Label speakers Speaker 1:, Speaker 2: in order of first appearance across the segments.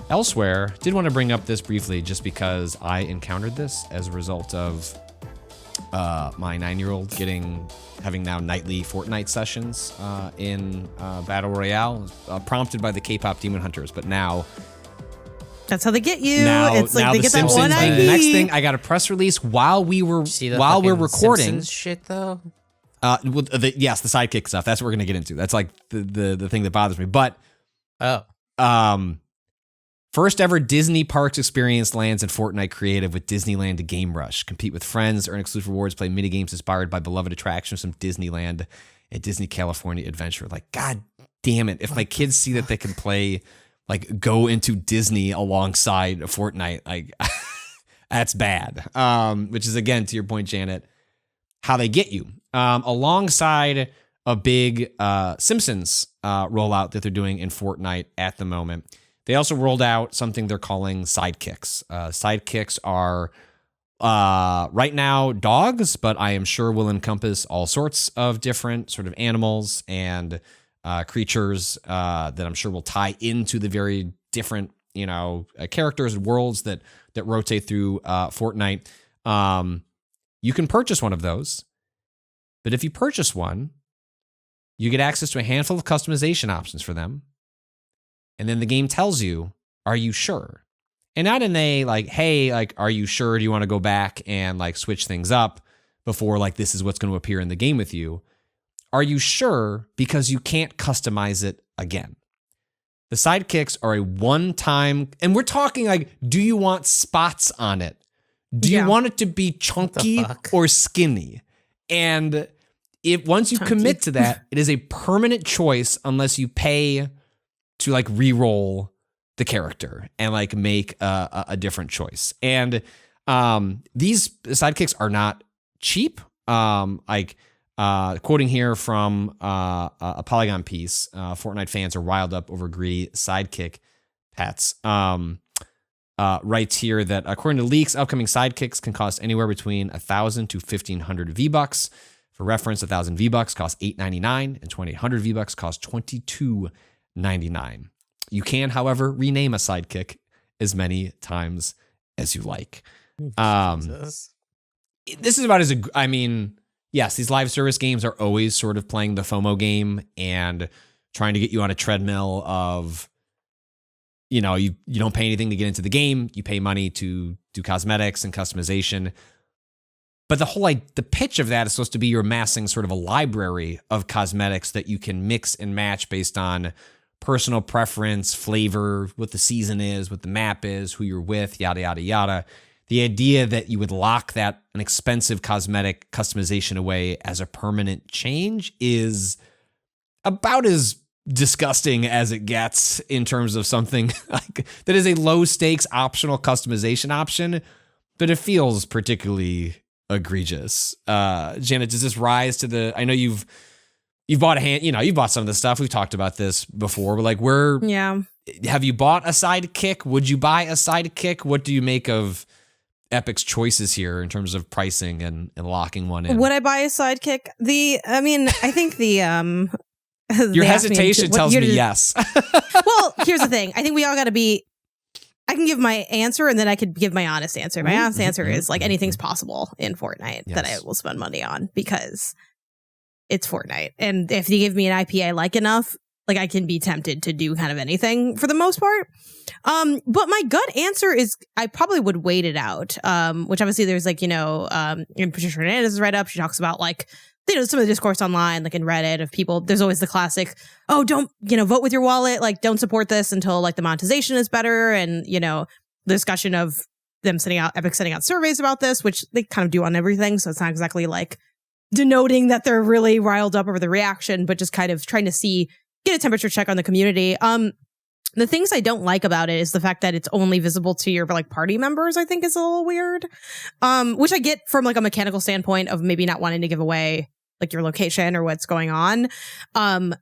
Speaker 1: Elsewhere, did want to bring up this briefly just because I encountered this as a result of my 9-year-old having now nightly Fortnite sessions in Battle Royale, prompted by the K-pop Demon Hunters. But now,
Speaker 2: that's how they get you.
Speaker 1: It's
Speaker 2: like they get
Speaker 1: Simpsons,
Speaker 2: that one IP.
Speaker 1: The next thing, I got a press release while we're recording.
Speaker 3: Simpsons shit though.
Speaker 1: The sidekick stuff. That's what we're gonna get into. That's like the thing that bothers me. But first ever Disney Parks experience lands in Fortnite Creative with Disneyland Game Rush. Compete with friends, earn exclusive rewards, play minigames inspired by beloved attractions from Disneyland and Disney California Adventure. Like, God damn it. If my kids see that they can play, like, go into Disney alongside Fortnite, like, that's bad. Which is, again, to your point, Janet, how they get you. Alongside a big Simpsons rollout that they're doing in Fortnite at the moment, they also rolled out something they're calling sidekicks. Sidekicks are right now dogs, but I am sure will encompass all sorts of different sort of animals and creatures that I'm sure will tie into the very different, characters and worlds that rotate through Fortnite. You can purchase one of those, but if you purchase one, you get access to a handful of customization options for them. And then the game tells you, are you sure? And not in a like, hey, like, are you sure? Do you want to go back and like switch things up before like this is what's going to appear in the game with you? Are you sure? Because you can't customize it again. The sidekicks are a one-time, and we're talking like, do you want spots on it? Do you want it to be chunky or skinny? And once you commit to that, it is a permanent choice unless you pay to like re-roll the character and like make a different choice. And these sidekicks are not cheap. Quoting here from a Polygon piece, Fortnite fans are riled up over greedy sidekick pets. Writes here that according to leaks, upcoming sidekicks can cost anywhere between 1,000 to 1,500 V-Bucks. For reference, 1,000 V-Bucks cost $8.99 and 2,800 V-Bucks cost $22.99. You can, however, rename a sidekick as many times as you like. This is about yes, these live service games are always sort of playing the FOMO game and trying to get you on a treadmill of, you don't pay anything to get into the game. You pay money to do cosmetics and customization. But the pitch of that is supposed to be you're amassing sort of a library of cosmetics that you can mix and match based on personal preference, flavor, what the season is, what the map is, who you're with, yada, yada, yada. The idea that you would lock an expensive cosmetic customization away as a permanent change is about as disgusting as it gets in terms of something like that is a low stakes optional customization option, but it feels particularly egregious. Janet, does this rise to I know you've bought you've bought some of this stuff. We've talked about this before, but like have you bought a sidekick? Would you buy a sidekick? What do you make of Epic's choices here in terms of pricing and locking one in?
Speaker 2: Would I buy a sidekick? I think
Speaker 1: your hesitation tells me yes.
Speaker 2: Well, here's the thing. I think we all got to I can give my answer and then I could give my honest answer. My honest answer is like anything's possible in Fortnite that I will spend money on because it's Fortnite. And if they give me an IP I like enough, like I can be tempted to do kind of anything for the most part. But my gut answer is I probably would wait it out. Which obviously there's like, Patricia Hernandez's write up. She talks about like, some of the discourse online, like in Reddit of people, there's always the classic, oh, don't, vote with your wallet. Like, don't support this until like the monetization is better. And, the discussion of them Epic sending out surveys about this, which they kind of do on everything. So it's not exactly like denoting that they're really riled up over the reaction, but just kind of trying to get a temperature check on the community. The things I don't like about it is the fact that it's only visible to your like party members, I think is a little weird. Which I get from like a mechanical standpoint of maybe not wanting to give away like your location or what's going on. And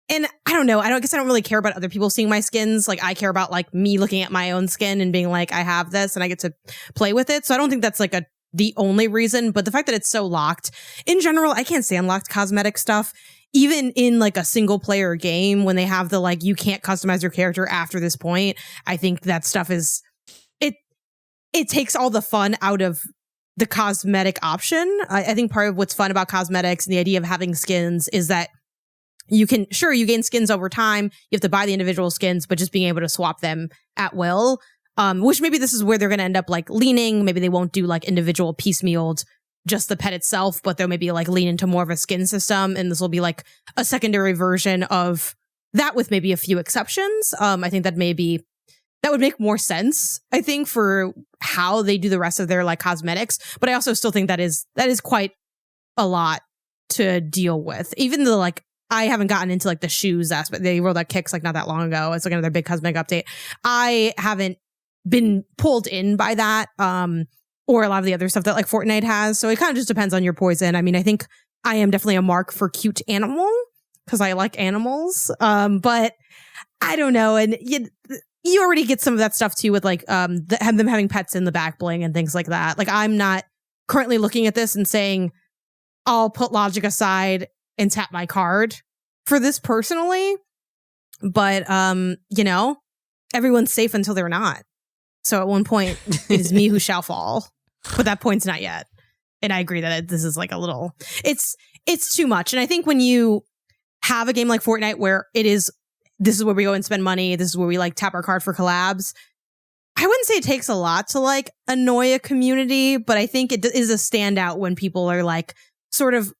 Speaker 2: I don't know. I guess I don't really care about other people seeing my skins. Like I care about like me looking at my own skin and being like, I have this and I get to play with it. So I don't think that's like the only reason, but the fact that it's so locked in general, I can't stand locked cosmetic stuff. even in like a single player game, when they have the like, you can't customize your character after this point, I think that stuff is, it takes all the fun out of the cosmetic option. I think part of what's fun about cosmetics and the idea of having skins is that you gain skins over time. You have to buy the individual skins, but just being able to swap them at will. Which maybe this is where they're going to end up like leaning. Maybe they won't do like individual piecemealed, just the pet itself, but they'll maybe like lean into more of a skin system. And this will be like a secondary version of that with maybe a few exceptions. I think that that would make more sense, I think, for how they do the rest of their like cosmetics. But I also still think that is quite a lot to deal with. Even though like I haven't gotten into like the shoes aspect. They rolled out kicks like not that long ago. It's like another big cosmetic update. I haven't been pulled in by that, or a lot of the other stuff that like Fortnite has. So it kind of just depends on your poison. I mean, I think I am definitely a mark for cute animal because I like animals. But I don't know. And you already get some of that stuff too with like them having pets in the back bling and things like that. Like I'm not currently looking at this and saying I'll put logic aside and tap my card for this personally. But everyone's safe until they're not. So at one point it is me who shall fall. But that point's not yet. And I agree that this is like a little it's too much. And I think when you have a game like Fortnite where this is where we go and spend money. This is where we like tap our card for collabs. I wouldn't say it takes a lot to like annoy a community, but I think it is a standout when people are like sort of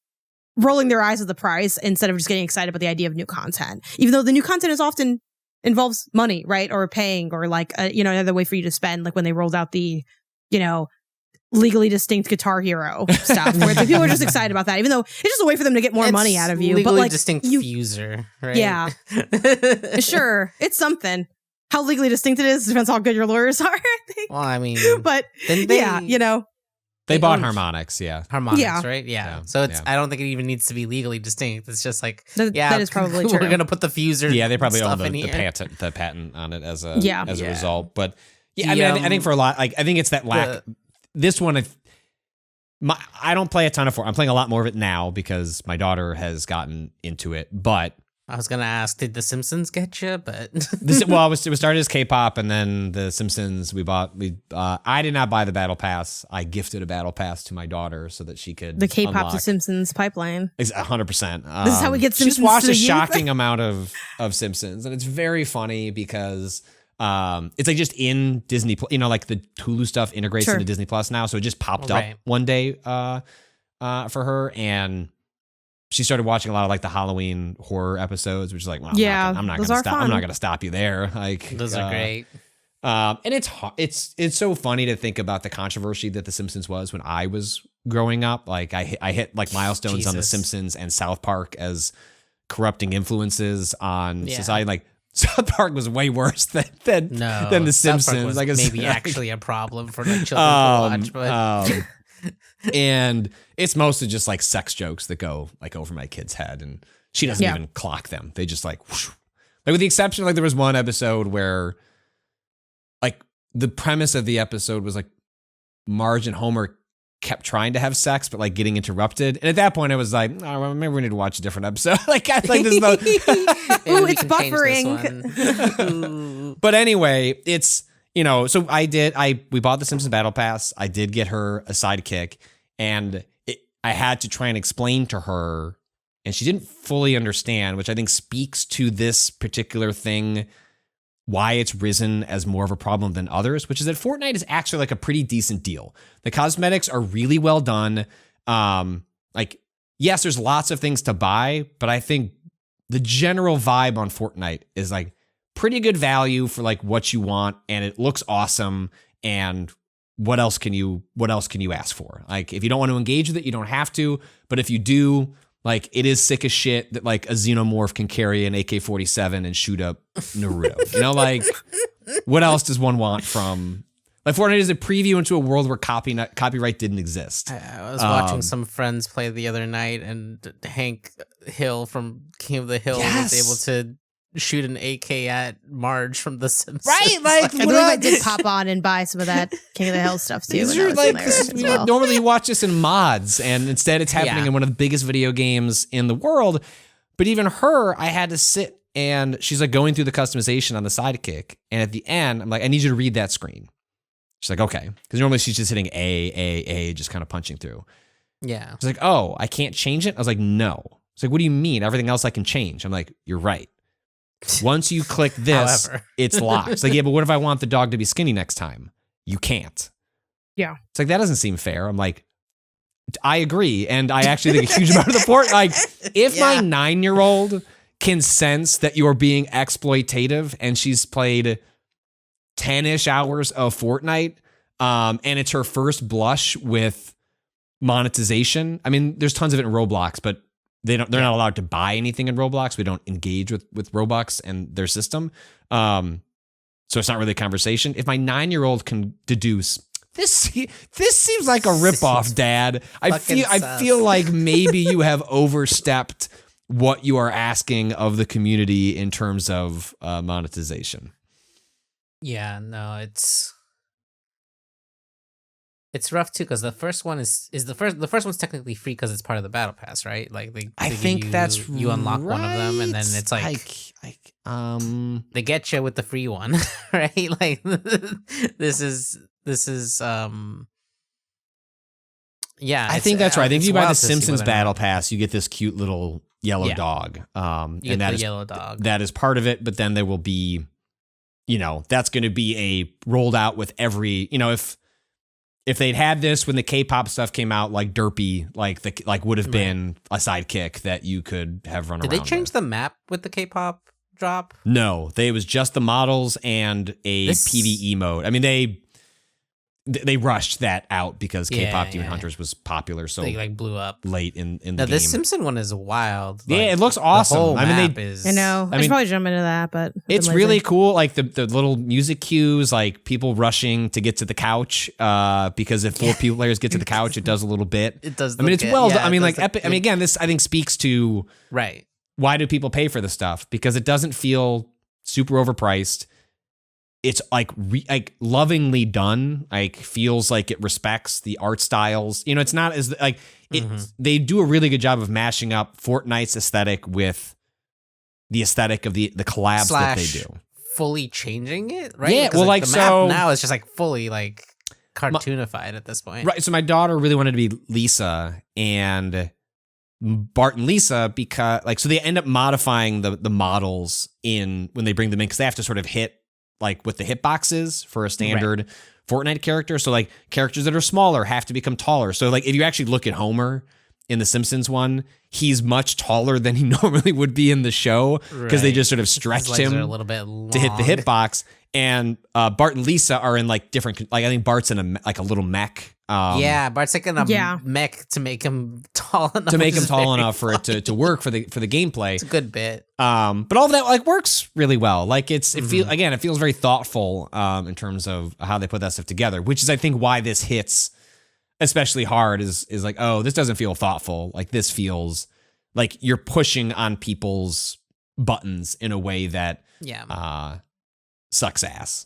Speaker 2: rolling their eyes at the price instead of just getting excited about the idea of new content. Even though the new content is often involves money, right? Or paying or like, another way for you to spend, like when they rolled out the, legally distinct Guitar Hero stuff where the people are just excited about that, even though it's just a way for them to get more money out of you.
Speaker 3: Legally
Speaker 2: but like
Speaker 3: distinct fuser, right?
Speaker 2: Yeah. Sure. It's something. How legally distinct it is depends how good your lawyers are, I think.
Speaker 3: Well, I mean,
Speaker 2: but
Speaker 1: They bought Harmonix, yeah.
Speaker 3: Harmonix, right? Yeah. So I don't think it even needs to be legally distinct. It's just like,
Speaker 2: that is probably true.
Speaker 3: We're going to put the fuser.
Speaker 1: Yeah, they probably own
Speaker 3: the
Speaker 1: patent on it as a result. But I think for a lot, like I think it's that lack. This one, I don't play a ton of Fortnite. I'm playing a lot more of it now because my daughter has gotten into it. But
Speaker 3: I was gonna ask, did The Simpsons get you? But
Speaker 1: it was started as K-pop, and then The Simpsons we bought. I did not buy the battle pass. I gifted a battle pass to my daughter so that she could
Speaker 2: the K-pop to Simpsons pipeline.
Speaker 1: 100%.
Speaker 2: This is how we get Simpsons.
Speaker 1: She's watched a shocking amount of Simpsons, and it's very funny because. It's like just in Disney, like the Hulu stuff integrates into Disney Plus now. So it just popped up one day, for her, and she started watching a lot of like the Halloween horror episodes, which is like, well, I'm not going to stop you there. Like
Speaker 3: those are great.
Speaker 1: And it's so funny to think about the controversy that The Simpsons was when I was growing up. Like I hit like milestones on The Simpsons and South Park as corrupting influences on society. Like, South Park was way worse than The Simpsons.
Speaker 3: South Park was maybe actually a problem for like children to watch, but
Speaker 1: and it's mostly just like sex jokes that go like over my kid's head, and she doesn't even clock them. They just like with the exception of like there was one episode where like the premise of the episode was like Marge and Homer kept trying to have sex, but like getting interrupted. And at that point I was like, oh, well, maybe we need to watch a different episode. Like this is
Speaker 2: ooh, it's buffering.
Speaker 1: But anyway, it's, so we bought the Simpsons Battle Pass. I did get her a sidekick, and I had to try and explain to her, and she didn't fully understand, which I think speaks to this particular thing, why it's risen as more of a problem than others, which is that Fortnite is actually like a pretty decent deal. The cosmetics are really well done. Yes, there's lots of things to buy, but I think the general vibe on Fortnite is like pretty good value for like what you want, and it looks awesome. And what else can you ask for? Like if you don't want to engage with it, you don't have to. But if you do, like, it is sick as shit that, like, a xenomorph can carry an AK-47 and shoot up Naruto. Like, what else does one want from... Like, Fortnite is a preview into a world where copyright didn't exist.
Speaker 3: I was watching some friends play the other night, and Hank Hill from King of the Hill was able to shoot an AK at Marge from The Simpsons.
Speaker 2: Right? Like, I believe I did pop on and buy some of that King of the Hill stuff, too.
Speaker 1: Normally you watch this in mods, and instead it's happening in one of the biggest video games in the world. But even her, I had to sit and she's like going through the customization on the sidekick. And at the end, I'm like, I need you to read that screen. She's like, okay. Because normally she's just hitting A, just kind of punching through.
Speaker 3: Yeah.
Speaker 1: She's like, oh, I can't change it? I was like, no. It's like, what do you mean? Everything else I can change. I'm like, you're right. Once you click this, it's locked. It's like, yeah, but what if I want the dog to be skinny next time? You can't.
Speaker 2: Yeah.
Speaker 1: It's like, that doesn't seem fair. I'm like, I agree. And I actually think a huge amount of the port, like, if my 9-year-old can sense that you're being exploitative and she's played 10-ish hours of Fortnite, and it's her first blush with monetization. I mean, there's tons of it in Roblox, but they're not allowed to buy anything in Roblox. We don't engage with Robux and their system. So it's not really a conversation. If my 9-year-old can deduce this seems like a ripoff, Dad. I feel like maybe you have overstepped what you are asking of the community in terms of monetization.
Speaker 3: Yeah, no, it's rough too because the first one is the first one's technically free because it's part of the battle pass, right? Like
Speaker 1: I think that's
Speaker 3: you unlock one of them and then it's like they get you with the free one, right? Like this is yeah.
Speaker 1: I think that's right. I think if you buy the Simpsons battle pass, you get this cute little yellow dog.
Speaker 3: You get the yellow dog.
Speaker 1: That is part of it, but then there will be, that's going to be a rolled out with every, if they'd had this when the K-pop stuff came out, like Derpy, like would have been a sidekick that you could have run around.
Speaker 3: Did they change the map with the K-pop drop?
Speaker 1: No, it was just the models and a PvE mode. I mean, they rushed that out because K-pop Demon Hunters was popular, so
Speaker 3: they blew up
Speaker 1: late in the game.
Speaker 3: The Simpson one is wild.
Speaker 1: Yeah, it looks awesome.
Speaker 3: The whole map
Speaker 2: I know. I should probably jump into that, but
Speaker 1: it's really cool. Like the little music cues, like people rushing to get to the couch. Because if 4 players get to the couch, it does a little bit.
Speaker 3: It does.
Speaker 1: I mean, it's well. I mean, like epic. I mean, again, this I think speaks to why do people pay for this stuff? Because it doesn't feel super overpriced. It's like lovingly done. Like feels like it respects the art styles. It's not as like it. They do a really good job of mashing up Fortnite's aesthetic with the aesthetic of the collabs that they do.
Speaker 3: Fully changing it, right?
Speaker 1: Yeah. Well, like
Speaker 3: the
Speaker 1: so
Speaker 3: map now is just like fully like cartoonified at this point,
Speaker 1: right? So my daughter really wanted to be Lisa and Bart and Lisa because so they end up modifying the models when they bring them in because they have to sort of hit like what the hitboxes for a standard Fortnite character. So like characters that are smaller have to become taller. So like if you actually look at Homer in the Simpsons one, he's much taller than he normally would be in the show because they just sort of stretched him
Speaker 3: a little bit long
Speaker 1: to hit the hitbox. And Bart and Lisa are in like different, like I think Bart's in a little mech.
Speaker 3: Bart's like in a mech to make him tall enough.
Speaker 1: For it to work for the gameplay.
Speaker 3: It's a good bit.
Speaker 1: But all of that like works really well. Like it feels very thoughtful in terms of how they put that stuff together, which is I think why this hits especially hard is like, oh, this doesn't feel thoughtful. Like this feels like you're pushing on people's buttons in a way that sucks ass.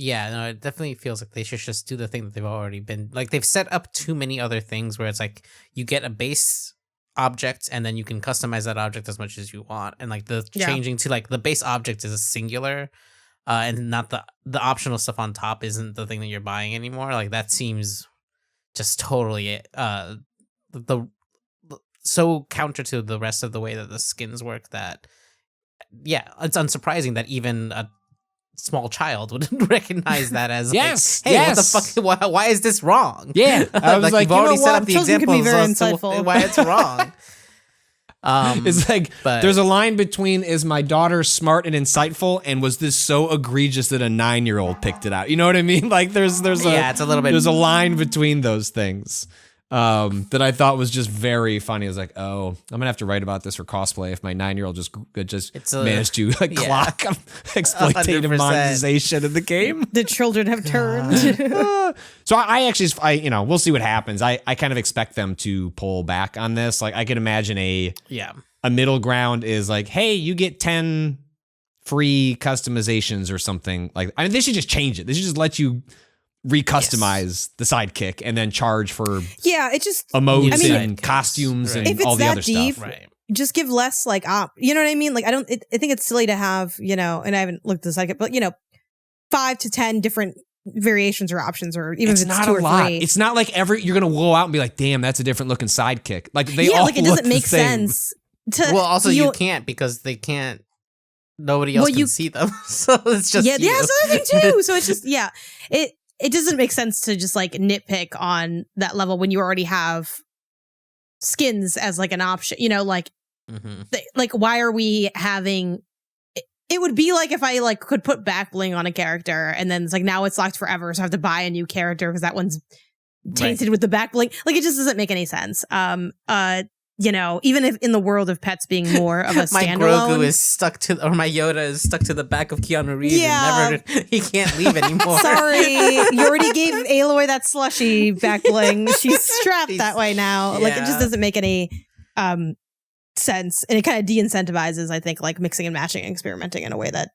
Speaker 3: Yeah, no, it definitely feels like they should just do the thing that they've already been like. They've set up too many other things where it's like you get a base object and then you can customize that object as much as you want, and like the changing to like the base object is a singular, and not the optional stuff on top isn't the thing that you're buying anymore. Like that seems just totally so counter to the rest of the way that the skins work that it's unsurprising that even a small child would recognize that as what the fuck, why is this wrong?
Speaker 1: I was like,
Speaker 3: you've already set up the examples
Speaker 2: be very insightful.
Speaker 3: Why it's wrong.
Speaker 1: It's like there's a line between is my daughter smart and insightful and was this so egregious that a 9-year-old picked it out, you know what I mean? Like there's it's a little bit, there's a line between those things that I thought was just very funny. I was like, oh, I'm gonna have to write about this for cosplay if my 9-year-old just managed to like clock exploitative 100%. Monetization of the game.
Speaker 2: The children have turned.
Speaker 1: So I actually, we'll see what happens. I kind of expect them to pull back on this. Like I could imagine a middle ground is like, hey, you get 10 free customizations or something. Like, I mean, they should just change it. They should just let you recustomize the sidekick and then charge for
Speaker 2: it just
Speaker 1: emotes and costumes and all the other
Speaker 2: deep,
Speaker 1: stuff.
Speaker 3: Right.
Speaker 2: Just give less like you know what I mean? Like I think it's silly to have, and I haven't looked at the sidekick, but 5 to 10 different variations or options, or even if it's
Speaker 1: not
Speaker 2: 2
Speaker 1: a
Speaker 2: or
Speaker 1: lot.
Speaker 2: 3.
Speaker 1: It's not like you're gonna blow out and be like, damn, that's a different looking sidekick. Like they all
Speaker 2: like it doesn't
Speaker 1: look
Speaker 2: make
Speaker 1: the same.
Speaker 2: sense to
Speaker 3: Well, also you can't because they can't. Nobody else can see them, so it's just
Speaker 2: that's the other thing too. So it's just it doesn't make sense to just like nitpick on that level when you already have skins as like an option. Like why are we having? It would be like if I like could put back bling on a character and then it's like now it's locked forever, so I have to buy a new character because that one's tainted with the back bling. Like it just doesn't make any sense. Even if in the world of pets being more of a
Speaker 3: my
Speaker 2: standalone,
Speaker 3: Grogu is stuck to, or my Yoda is stuck to the back of Keanu Reeves. And he can't leave anymore.
Speaker 2: Sorry, you already gave Aloy that slushy back bling. She's strapped that way now. Like it just doesn't make any sense, and it kind of de-incentivizes, I think, like mixing and matching and experimenting in a way that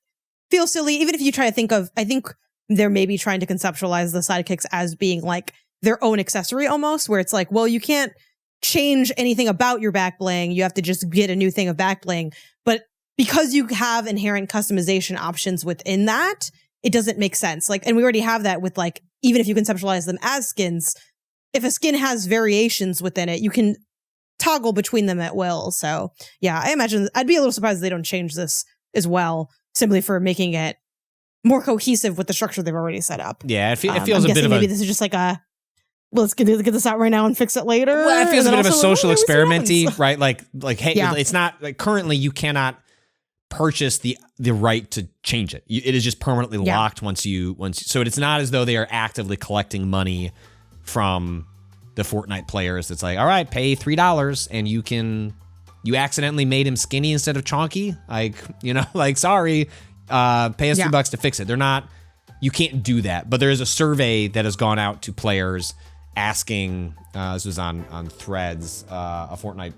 Speaker 2: feels silly. Even if you try to think of, I think they're maybe trying to conceptualize the sidekicks as being like their own accessory almost, where it's like, well, you can't change anything about your back bling, you have to just get a new thing of back bling, but because you have inherent customization options within that, it doesn't make sense. Like, and we already have that with like, even if you conceptualize them as skins, if a skin has variations within it, you can toggle between them at will. So yeah, I imagine I'd be a little surprised if they don't change this as well, simply for making it more cohesive with the structure they've already set up.
Speaker 1: Yeah, it feels
Speaker 2: I'm
Speaker 1: a bit of
Speaker 2: maybe this is just like let's get this out right now and fix it later.
Speaker 1: Well, it feels a bit of a social experimenty, right? Like hey,
Speaker 2: yeah.
Speaker 1: It's not like currently you cannot purchase the right to change it. It is just permanently locked once you. So it's not as though they are actively collecting money from the Fortnite players. It's like, all right, pay $3 and you accidentally made him skinny instead of chonky. Like, like, sorry, pay us $3 to fix it. You can't do that. But there is a survey that has gone out to players asking, this was on Threads, a Fortnite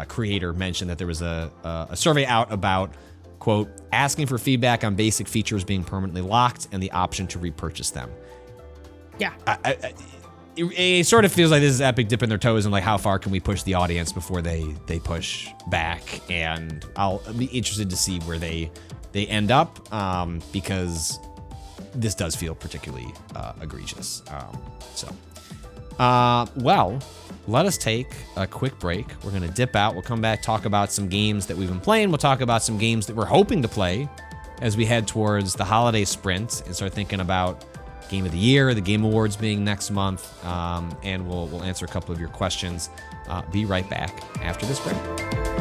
Speaker 1: creator mentioned that there was a survey out about, quote, asking for feedback on basic features being permanently locked and the option to repurchase them.
Speaker 2: Yeah.
Speaker 1: It sort of feels like this is Epic dipping their toes in like how far can we push the audience before they push back, and I'll be interested to see where they end up, because this does feel particularly egregious. Well, let us take a quick break. We're going to dip out. We'll come back, talk about some games that we've been playing. We'll talk about some games that we're hoping to play as we head towards the holiday sprint and start thinking about Game of the Year, the Game Awards being next month, and we'll answer a couple of your questions. Be right back after this break.